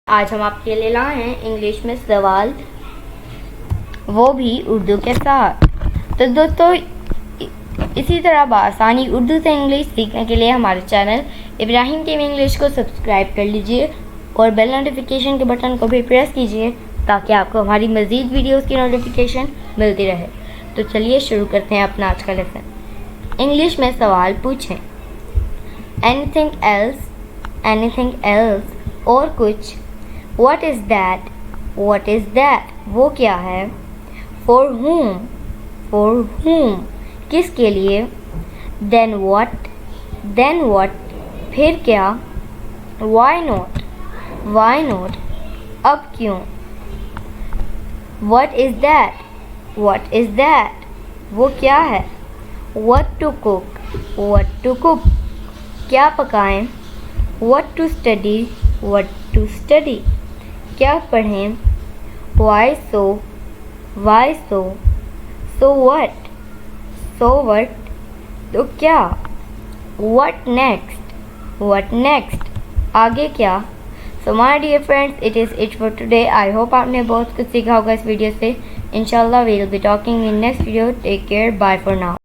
आज हम आपके लिए लाए हैं इंग्लिश में सवाल, वो भी उर्दू के साथ। तो दोस्तों, इसी तरह बआसानी उर्दू से इंग्लिश सीखने के लिए हमारे चैनल इब्राहिम टीवी इंग्लिश को सब्सक्राइब कर लीजिए और बेल नोटिफिकेशन के बटन को भी प्रेस कीजिए ताकि आपको हमारी मज़ीद वीडियोस की नोटिफिकेशन मिलती रहे। तो चलिए शुरू करते हैं अपना आज का लेसन। इंग्लिश में सवाल पूछें। एनीथिंग एल्स और कुछ। What is that? What is that? वो क्या है? For whom? किसके लिए? Then what? फिर क्या? Why not? अब क्यों? What is that? वो क्या है? What to cook? क्या पकाएं? What to study? क्या पढ़ें? Why so? So what? तो क्या? What next? आगे क्या? So my dear friends, it is it for today. I hope आपने बहुत कुछ सीखा होगा इस वीडियो से। Inshallah we will be talking in next video. Take care. Bye for now.